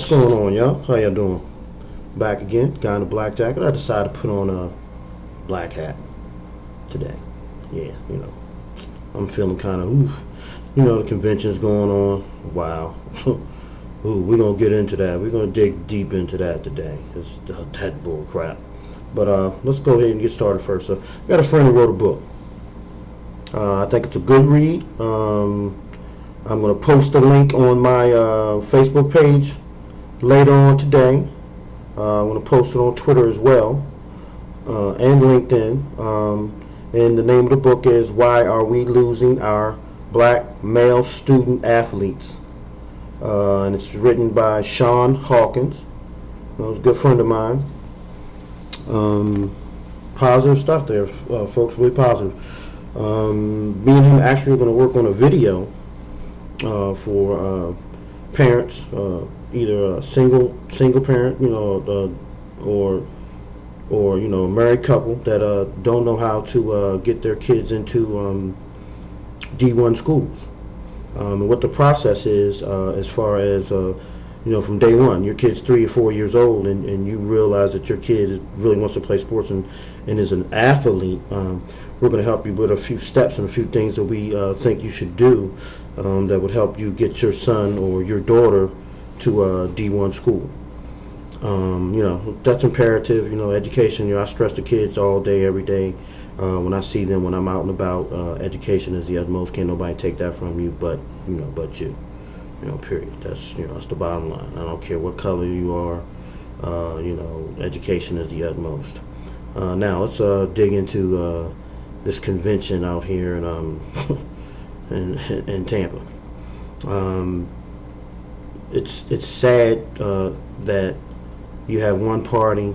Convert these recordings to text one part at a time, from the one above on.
going on, y'all? How y'all doing? Back again, guy in the black jacket. I decided to put on a black hat today. Yeah, I'm feeling kind of, oof. The convention's going on. Wow. Ooh, we're going to get into that. We're going to dig deep into that today. It's that bull crap. But let's go ahead and get started first. I got a friend who wrote a book. I think it's a good read. I'm going to post a link on my Facebook page later on today. I'm going to post it on Twitter as well and LinkedIn. And the name of the book is Why Are We Losing Our Black Male Student Athletes? And it's written by Sean Hawkins. He's a good friend of mine. Positive stuff there, folks, really positive. Me and him actually are going to work on a video for parents, either a single parent, or a married couple that don't know how to get their kids into D1 schools, and what the process is as far as from day one. Your kid's 3 or 4 years old, and you realize that your kid really wants to play sports and is an athlete. We're going to help you with a few steps and a few things that we think you should do that would help you get your son or your daughter to a D1 school. That's imperative. Education. I stress the kids all day, every day. When I see them, when I'm out and about, education is the utmost. Can't nobody take that from you, but you. Period. That's that's the bottom line. I don't care what color you are. Education is the utmost. Now let's dig into this convention out here in Tampa. It's sad that you have one party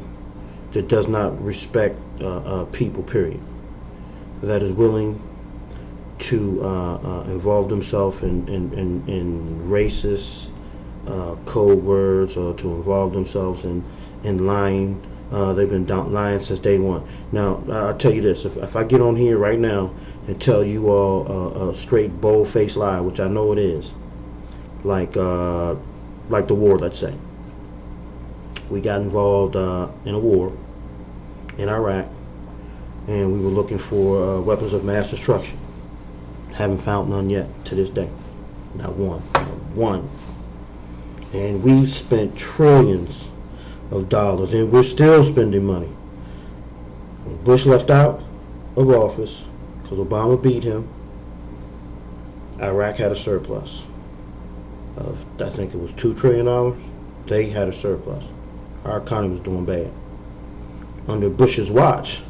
that does not respect people, period, that is willing to involve themselves in racist code words, or to involve themselves in lying. They've been lying since day one. Now, I'll tell you this. If I get on here right now and tell you all a straight, bold-faced lie, which I know it is, like the war, let's say. We got involved in a war in Iraq, and we were looking for weapons of mass destruction. Haven't found none yet to this day. Not one. Not one. And we've spent trillions of dollars, and we're still spending money. When Bush left out of office, because Obama beat him, Iraq had a surplus of, I think it was $2 trillion. They had a surplus. Our economy was doing bad. Under Bush's watch,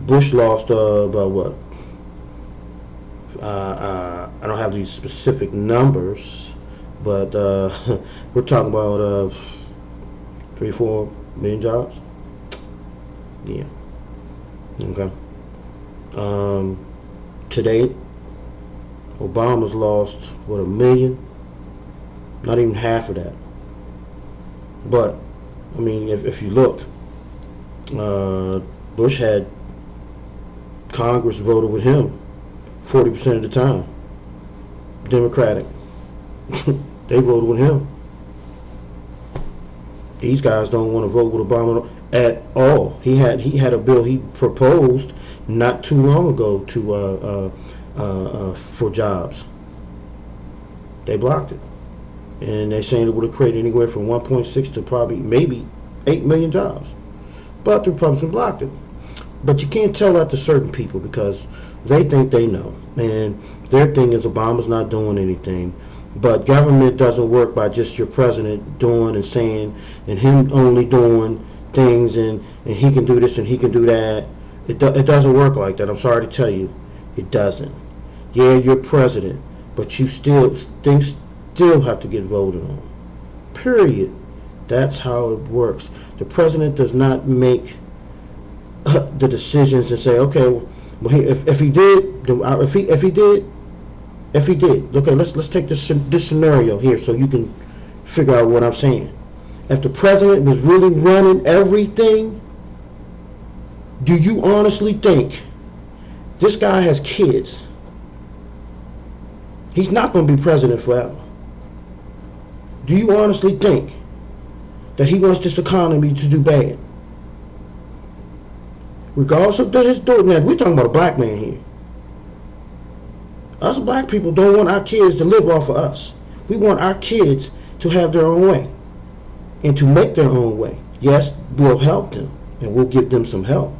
Bush lost about what? I don't have these specific numbers, but we're talking about 3-4 million jobs. Yeah. Okay. Today, Obama's lost, 1 million? Not even half of that. But, I mean, if you look, Bush had Congress voted with him 40% of the time. Democratic. They voted with him. These guys don't want to vote with Obama at all. He had a bill he proposed not too long ago to for jobs. They blocked it, and they're saying it would have created anywhere from 1.6 to probably maybe 8 million jobs. But the Republicans blocked it. But you can't tell that to certain people because they think they know, and their thing is Obama's not doing anything. But government doesn't work by just your president doing and saying, and him only doing things, and he can do this and he can do that. It doesn't work like that. I'm sorry to tell you, it doesn't. Yeah, you're president, but you things still have to get voted on. Period. That's how it works. The president does not make the decisions and say, okay, well, if he did, okay, let's take this scenario here so you can figure out what I'm saying. If the president was really running everything, do you honestly think this guy has kids? He's not going to be president forever. Do you honestly think that he wants this economy to do bad? Regardless of his doing that, we're talking about a black man here. Us black people don't want our kids to live off of us. We want our kids to have their own way and to make their own way. Yes, we'll help them and we'll give them some help.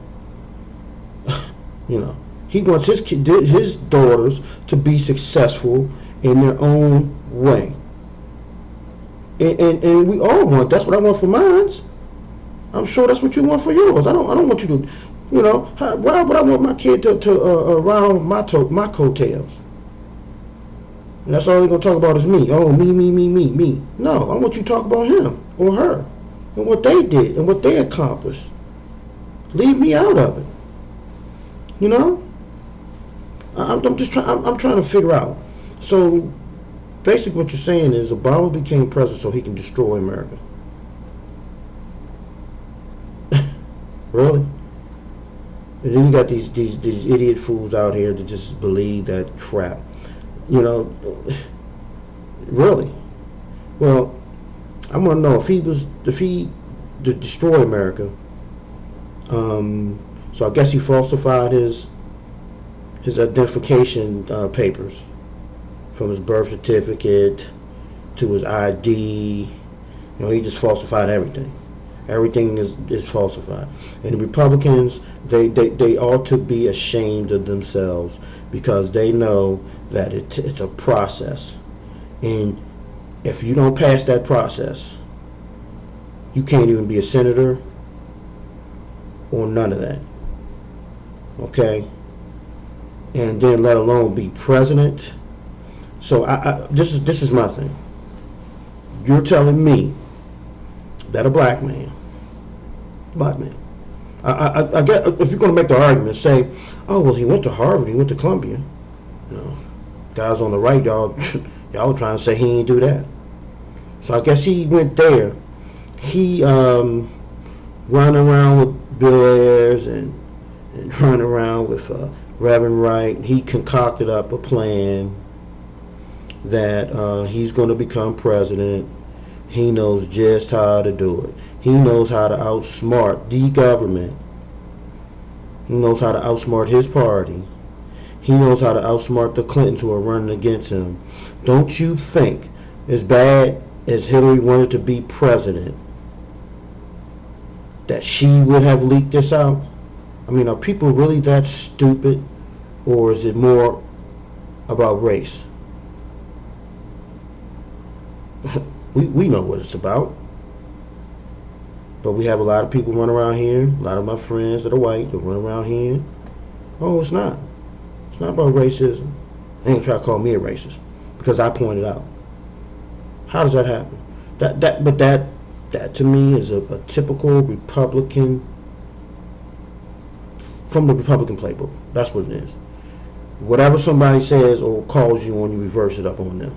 He wants his daughters to be successful in their own way. And we all want. That's what I want for mine. I'm sure that's what you want for yours. I don't want you to, why would I want my kid to ride on my coattails? And that's all they're going to talk about is me. Oh, me. No, I want you to talk about him or her and what they did and what they accomplished. Leave me out of it. I'm trying to figure out. So basically what you're saying is Obama became president so he can destroy America. Really? And then you got these idiot fools out here that just believe that crap. Really? Well, I want to know if he to destroy America. So I guess he falsified his identification papers, from his birth certificate to his ID. He just falsified everything. Everything is falsified. And the Republicans, they ought to be ashamed of themselves because they know that it's a process. And if you don't pass that process, you can't even be a senator or none of that. Okay? And then let alone be president. So this is my thing. You're telling me that a black man, I get, if you're going to make the argument, say, oh, well, he went to Harvard, he went to Columbia. Guys on the right, y'all are trying to say he ain't do that. So I guess he went there. He running around with Bill Ayers and running around with Reverend Wright. He concocted up a plan that he's going to become president. He knows just how to do it. He knows how to outsmart the government. He knows how to outsmart his party. He knows how to outsmart the Clintons who are running against him. Don't you think, as bad as Hillary wanted to be president, that she would have leaked this out? I mean, are people really that stupid, or is it more about race? We know what it's about. But we have a lot of people run around here, a lot of my friends that are white that run around here. Oh, it's not. It's not about racism. They ain't try to call me a racist because I pointed out. How does that happen? That to me is a typical Republican, from the Republican playbook. That's what it is. Whatever somebody says or calls you on, you reverse it up on them.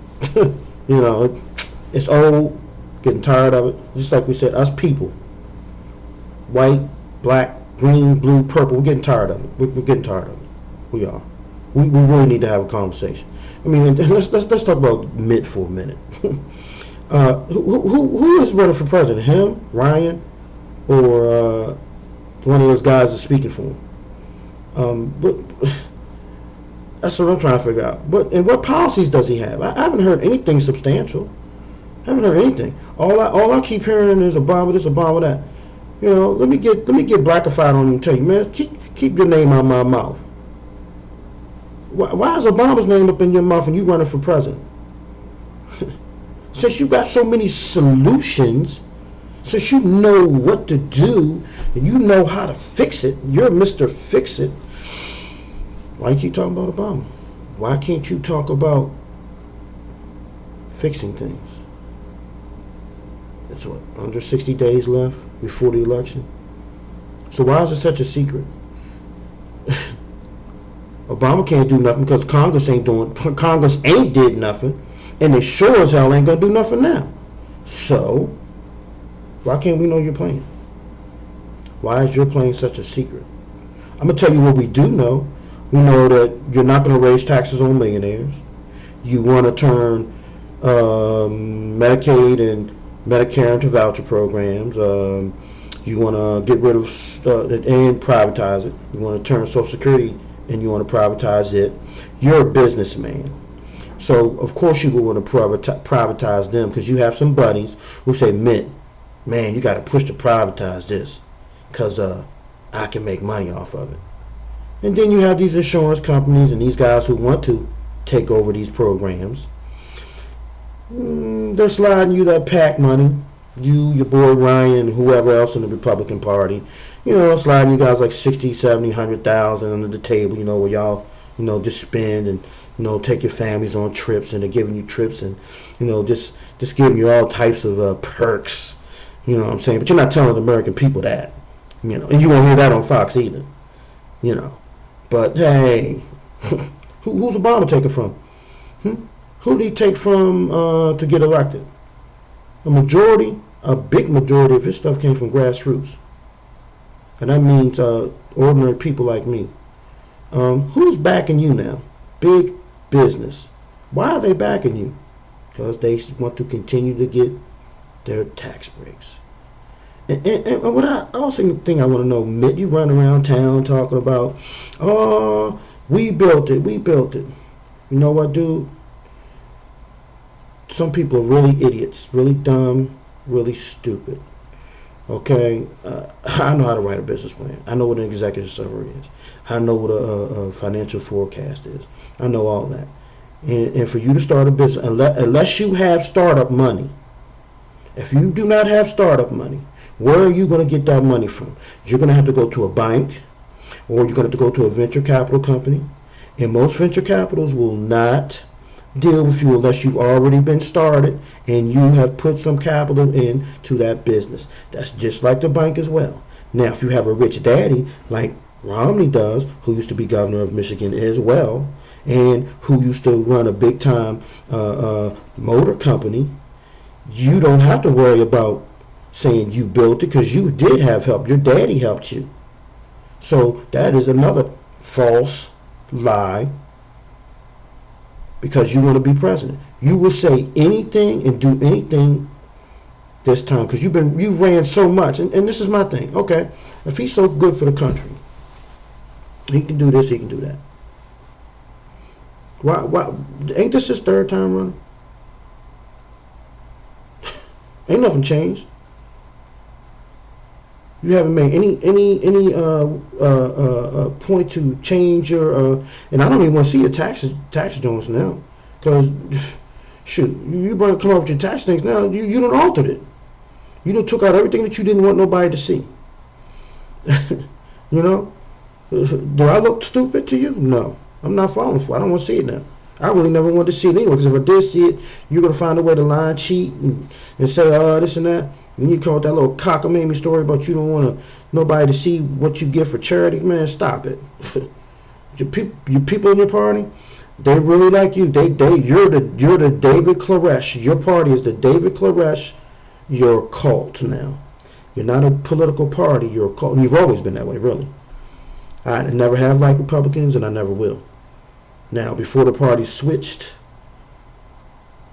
It's old, getting tired of it. Just like we said, us people, white, black, green, blue, purple, we're getting tired of it. We're getting tired of it. We are. We really need to have a conversation. I mean, let's talk about Mitt for a minute. Who is running for president? Him, Ryan, or one of those guys that's speaking for him? But that's what I'm trying to figure out. And what policies does he have? I haven't heard anything substantial. I haven't heard anything. All I keep hearing is Obama this, Obama that. Let me get blackified on you and tell you, man, keep your name out of my mouth. Why is Obama's name up in your mouth and you running for president? Since you got so many solutions, since you know what to do and you know how to fix it, you're Mr. Fix It. Why you keep talking about Obama? Why can't you talk about fixing things? It's what, under 60 days left before the election? So why is it such a secret? Obama can't do nothing because Congress ain't did nothing, and they sure as hell ain't gonna do nothing now. So why can't we know your plan? Why is your plan such a secret? I'm gonna tell you what we do know. We know that you're not gonna raise taxes on millionaires. You want to turn Medicaid and Medicare into voucher programs. You want to get rid of and privatize it. You want to turn Social Security and you want to privatize it. You're a businessman. So, of course, you will want to privatize them because you have some buddies who say, man, you got to push to privatize this because I can make money off of it. And then you have these insurance companies and these guys who want to take over these programs. They're sliding you that PAC money. You, your boy Ryan, whoever else in the Republican Party, sliding you guys like 60, 70, 100,000 under the table, where y'all, just spend and, take your families on trips, and they're giving you trips and, just giving you all types of perks, you know what I'm saying? But you're not telling the American people that, and you won't hear that on Fox either, But, hey, who's Obama taking from? Who did he take from to get elected? A big majority of his stuff came from grassroots. And that means ordinary people like me. Who's backing you now? Big business. Why are they backing you? Because they want to continue to get their tax breaks. And what I also think I want to know, Mitt, you run around town talking about, we built it. You know what, dude? Some people are really idiots, really dumb, really stupid. Okay? I know how to write a business plan. I know what an executive summary is. I know what a financial forecast is. I know all that. And for you to start a business, unless you have startup money, if you do not have startup money, where are you going to get that money from? You're going to have to go to a bank, or you're going to have to go to a venture capital company. And most venture capitals will not deal with you unless you've already been started and you have put some capital into that business. That's just like the bank as well. Now, if you have a rich daddy like Romney does, who used to be governor of Michigan as well, and who used to run a big-time motor company, you don't have to worry about saying you built it because you did have help. Your daddy helped you. So that is another false lie. Because you want to be president, you will say anything and do anything this time because you ran so much. And this is my thing. Okay, if he's so good for the country, he can do this, he can do that. Why? Ain't this his third time running? Ain't nothing changed. You haven't made any point to change your and I don't even want to see your tax joints now, because shoot, you come up with your tax things now. You done altered it. You done took out everything that you didn't want nobody to see. Do I look stupid to you? No, I'm not falling for it. I don't want to see it now. I really never wanted to see it anyway, because if I did see it, you're gonna find a way to lie, cheat, and say this and that. Then you call it that little cockamamie story about you don't want nobody to see what you give for charity. Man, stop it. your people in your party, they really like you. You're the David Koresh. Your party is the David Koresh. You're a cult now. You're not a political party. You're a cult. And you've always been that way, really. I never have liked Republicans, and I never will. Now, before the party switched,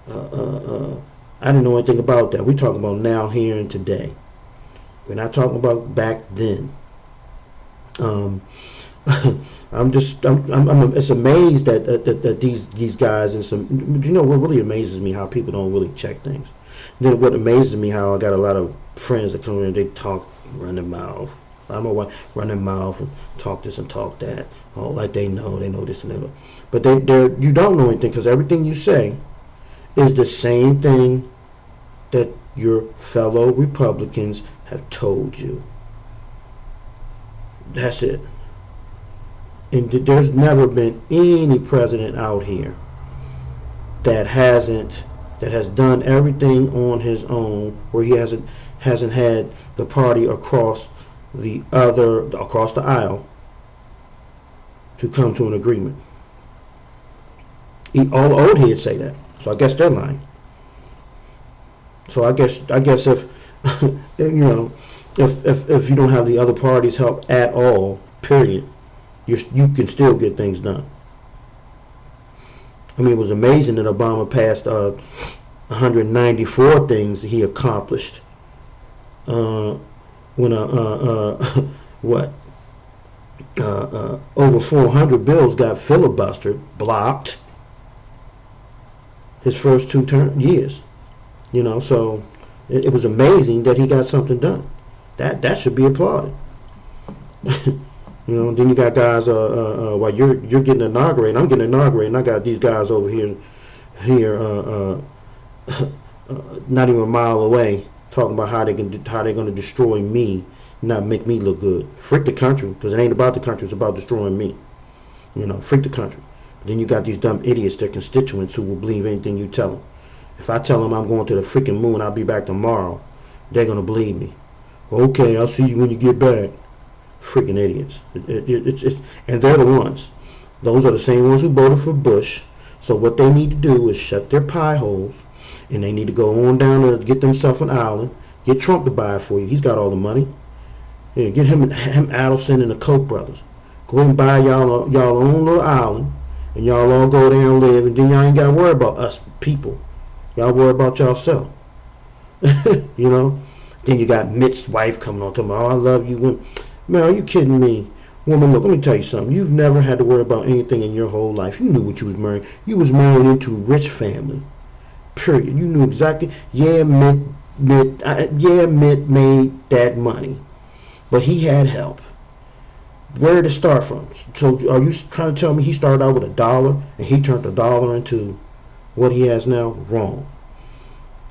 I didn't know anything about that. We're talking about now, here, and today. We're not talking about back then. It's amazed that these guys and some. What really amazes me, how people don't really check things. Then what amazes me, how I got a lot of friends that come in and they talk, run their mouth. I'm a run their mouth and talk this and talk that. Oh, like they know this and that. But you don't know anything, because everything you say is the same thing that your fellow Republicans have told you. That's it. And there's never been any president out here that has done everything on his own, where he hasn't had the party across the aisle to come to an agreement. All the old heads say that, so I guess they're lying. So I guess if if you don't have the other party's help at all, period, you can still get things done. I mean, it was amazing that Obama passed 194 things he accomplished. When what over 400 bills got filibustered, blocked his first years. So it was amazing that he got something done. That should be applauded. Then you got guys while you're getting inaugurated, I'm getting inaugurated, and I got these guys over here not even a mile away talking about how they're going to destroy me, not make me look good. Frick the country, because it ain't about the country, it's about destroying me. Frick the country. But then you got these dumb idiots, their constituents, who will believe anything you tell them. If I tell them I'm going to the freaking moon, I'll be back tomorrow, they're going to believe me. Okay, I'll see you when you get back. Freaking idiots. And they're the ones. Those are the same ones who voted for Bush. So what they need to do is shut their pie holes, and they need to go on down to get themselves an island. Get Trump to buy it for you. He's got all the money. Yeah, get him Adelson and the Koch brothers. Go ahead and buy y'all own little island, and y'all all go there and live, and then y'all ain't got to worry about us people. Y'all worry about y'allself. Then you got Mitt's wife coming on, talking about, oh, I love you. Man, are you kidding me? Woman, look, let me tell you something. You've never had to worry about anything in your whole life. You knew what you was marrying. You was married into a rich family. Period. You knew exactly. Yeah, Mitt made that money, but he had help. Where did it start from? So are you trying to tell me he started out with $1 and he turned $1 into what he has now? Wrong.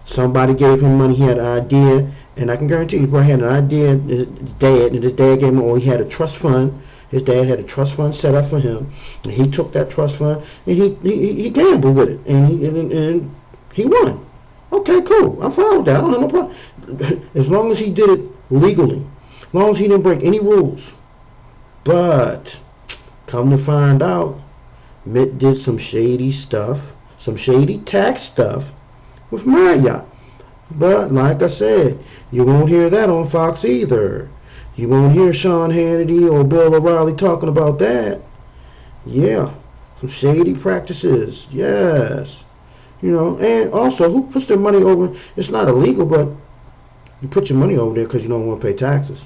Somebody gave him money. He had an idea, and I can guarantee you, he probably had an idea. His dad gave him, or he had a trust fund. His dad had a trust fund set up for him, and he took that trust fund and he gambled with it, and he won. Okay, cool. I'm fine with that. I don't have no problem. As long as he did it legally, as long as he didn't break any rules. But come to find out, Mitt did some shady stuff, some shady tax stuff with Marriott. But like I said, you won't hear that on Fox either. You won't hear Sean Hannity or Bill O'Reilly talking about that. Yeah, some shady practices. Yes. And also, who puts their money over? It's not illegal, but you put your money over there because you don't want to pay taxes.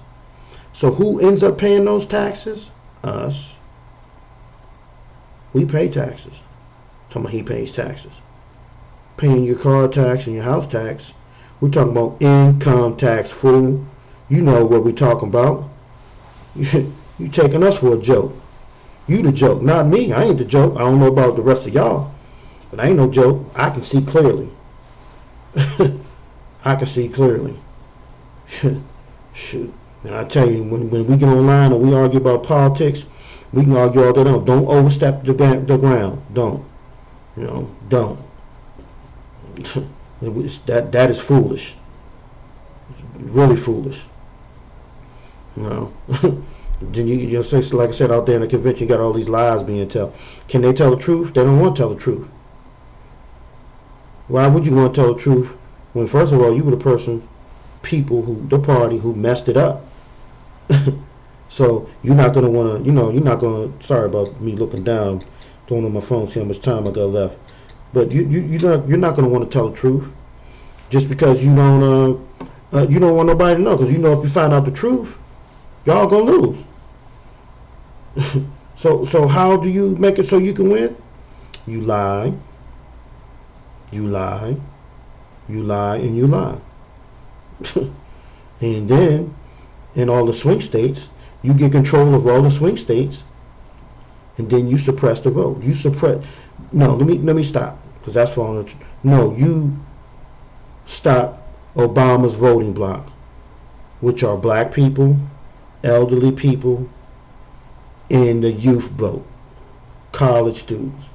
So who ends up paying those taxes? Us. We pay taxes. Talking about he pays taxes. Paying your car tax and your house tax. We're talking about income tax, fool. You know what we're talking about. You taking us for a joke. You the joke, not me. I ain't the joke. I don't know about the rest of y'all. But I ain't no joke. I can see clearly. I can see clearly. Shoot. And I tell you, when we get online and we argue about politics, we can argue all day long. Don't overstep the ground. Don't. Don't. That is foolish. Really foolish. Then you'll say, like I said, out there in the convention, you got all these lies being told. Can they tell the truth? They don't want to tell the truth. Why would you want to tell the truth when, first of all, you were the party who messed it up? So you're not going to want to, you're not going to, sorry about me looking down, throwing on my phone, see how much time I got left. But you're not going to want to tell the truth just because you don't want nobody to know. Because if you find out the truth, y'all going to lose. So how do you make it so you can win? You lie. You lie. You lie and you lie. And then, in all the swing states, you get control of all the swing states, and then you suppress the vote. No, let me stop, because that's falling. No, you stop Obama's voting bloc, which are black people, elderly people, and the youth vote, college students.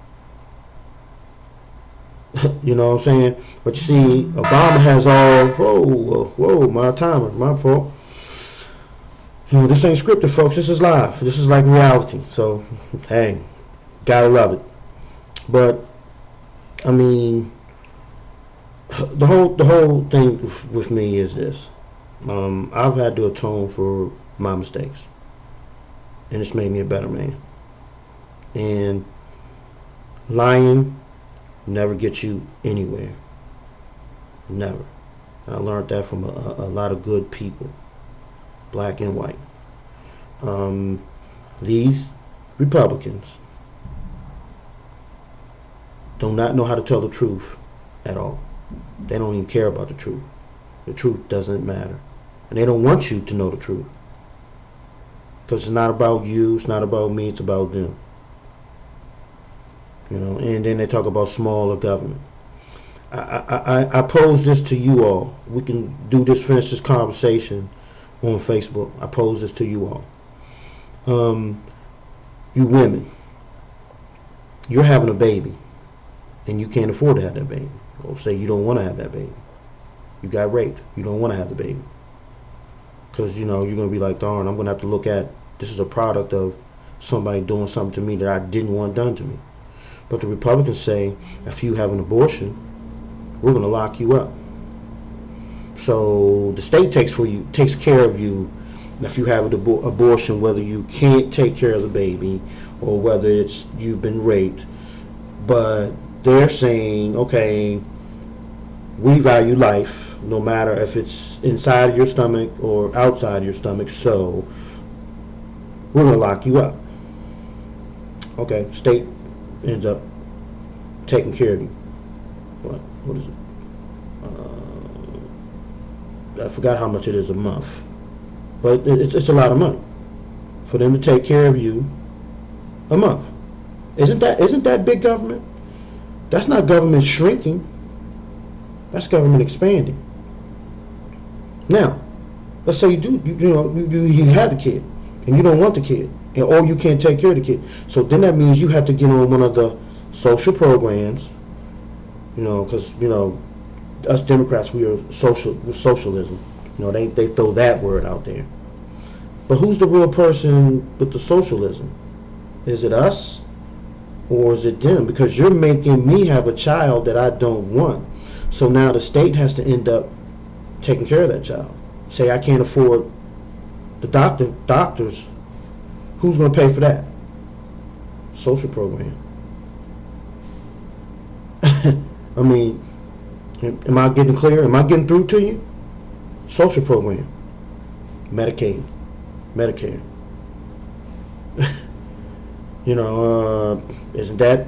You know what I'm saying? But you see, Obama has all, whoa, my timer, my fault. This ain't scripted, folks. This is live. This is like reality. So, hey, gotta love it. But, I mean, the whole thing with me is this. I've had to atone for my mistakes. And it's made me a better man. And lying never gets you anywhere. Never. And I learned that from a lot of good people, black and white. These Republicans do not know how to tell the truth at all. They don't even care about the truth. The truth doesn't matter. And they don't want you to know the truth. Because it's not about you, it's not about me, it's about them. And then they talk about smaller government. I pose this to you all. We can finish this conversation on Facebook. I pose this to you all. You women, you're having a baby, and you can't afford to have that baby. Or say you don't want to have that baby. You got raped. You don't want to have the baby. Because, you're going to be like, darn, I'm going to have to look at, this is a product of somebody doing something to me that I didn't want done to me. But the Republicans say, if you have an abortion, we're going to lock you up. So the state takes care of you if you have an abortion, whether you can't take care of the baby or whether you've been raped. But they're saying, okay, we value life no matter if it's inside your stomach or outside your stomach, so we're going to lock you up. Okay, state ends up taking care of you. What is it? I forgot how much it is a month, but it's a lot of money for them to take care of you a month. Isn't that big government? That's not government shrinking. That's government expanding. Now, let's say you had the kid and you don't want the kid, or you can't take care of the kid. So then that means you have to get on one of the social programs. Because us Democrats, we're socialism. They throw that word out there. But who's the real person with the socialism? Is it us or is it them? Because you're making me have a child that I don't want. So now the state has to end up taking care of that child. Say I can't afford the doctors. Who's going to pay for that? Social program. I mean, am I getting clear? Am I getting through to you? Social program. Medicaid. Medicare. Isn't that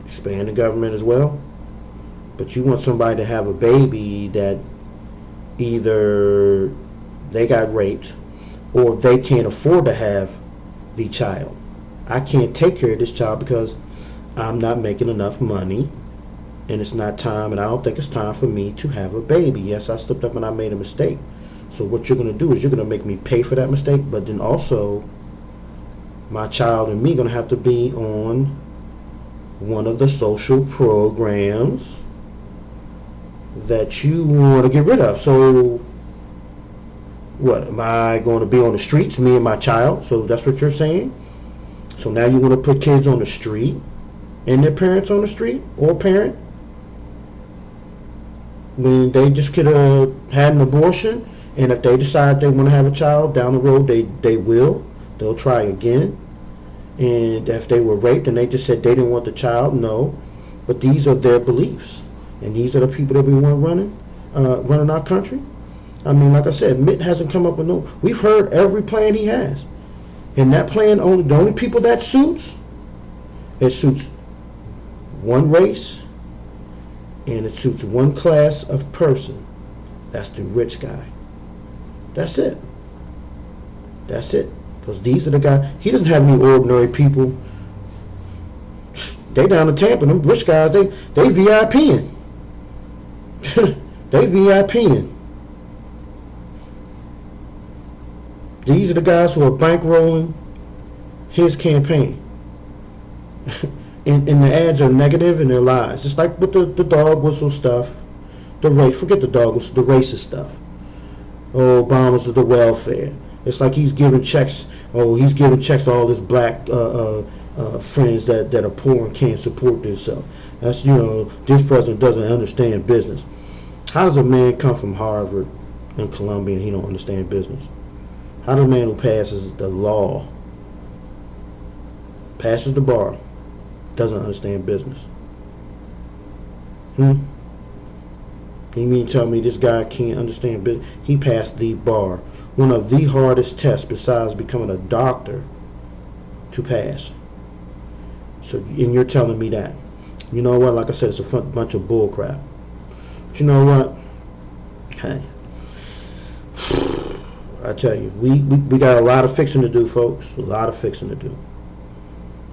expand the government as well? But you want somebody to have a baby that either they got raped or they can't afford to have the child. I can't take care of this child because I'm not making enough money, and it's not time, and I don't think it's time for me to have a baby. Yes, I slipped up and I made a mistake. So what you're going to do is you're going to make me pay for that mistake, but then also my child and me going to have to be on one of the social programs that you want to get rid of. So what, am I going to be on the streets, me and my child? So that's what you're saying? So now you want to put kids on the street and their parents on the street, or parent, when they just could have had an abortion, and if they decide they want to have a child down the road, they'll try again. And if they were raped and they just said they didn't want the child, no, but these are their beliefs, and these are the people that we want running our country. I mean, like I said, Mitt hasn't come up with no. We've heard every plan he has, and that plan the only people that suits one race, and it suits one class of person. That's the rich guy. That's it. Because these are the guys. He doesn't have any ordinary people. They down in Tampa, them rich guys, they VIPing. They VIPing. These are the guys who are bankrolling his campaign. And the ads are negative and they're lies. It's like with the dog whistle stuff, forget the dog whistle, the racist stuff. Oh, Obama's the welfare. It's like he's giving checks. Oh, he's giving checks to all his black friends that are poor and can't support themselves. That's, this president doesn't understand business. How does a man come from Harvard and Columbia and he don't understand business? How does a man who passes the law, passes the bar, doesn't understand business? You mean tell me this guy can't understand business? He passed the bar, one of the hardest tests besides becoming a doctor to pass. So, and you're telling me that. You know what? Like I said, it's a bunch of bull crap. But you know what? Hey, I tell you, we got a lot of fixing to do, folks. A lot of fixing to do.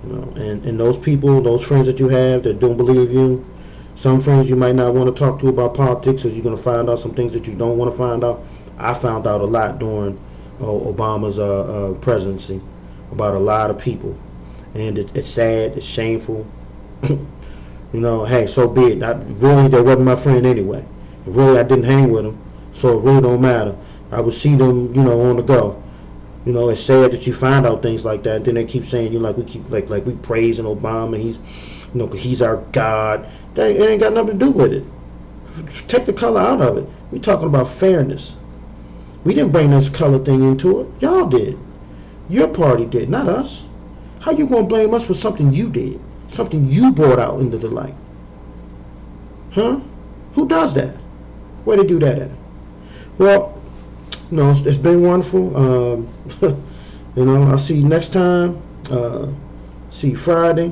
You know, and those people, those friends that you have that don't believe you, some friends you might not want to talk to about politics, because you're going to find out some things that you don't want to find out. I found out a lot during Obama's presidency about a lot of people, and it's sad, it's shameful. You know, hey, so be it. Really, they wasn't my friend anyway. Really, I didn't hang with them, so it really don't matter. I would see them, you know, on the go. You know, it's sad that you find out things like that. And then they keep saying, you know, like we praising Obama. He's, you know, 'cause he's our God. It ain't got nothing to do with it. Take the color out of it. We talking about fairness. We didn't bring this color thing into it. Y'all did. Your party did, not us. How you gonna blame us for something you did? Something you brought out into the light? Huh? Who does that? Where they do that at? Well, you know, it's been wonderful. You know, I'll see you next time. See you Friday.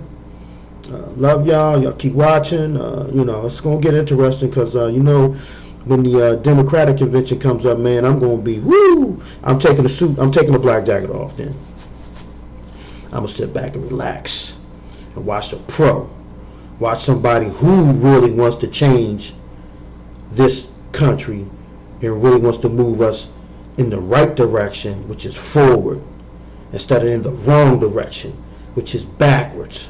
Love y'all. Y'all keep watching. You know, it's going to get interesting because, you know, when the Democratic convention comes up, man, I'm going to be, woo! I'm taking the suit. I'm taking the black jacket off then. I'm going to sit back and relax and watch a pro. Watch somebody who really wants to change this country and really wants to move us in the right direction, which is forward, instead of in the wrong direction, which is backwards.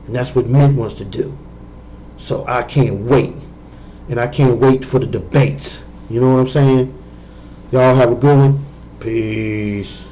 And that's what Mint wants to do. So I can't wait. And I can't wait for the debates. You know what I'm saying? Y'all have a good one. Peace.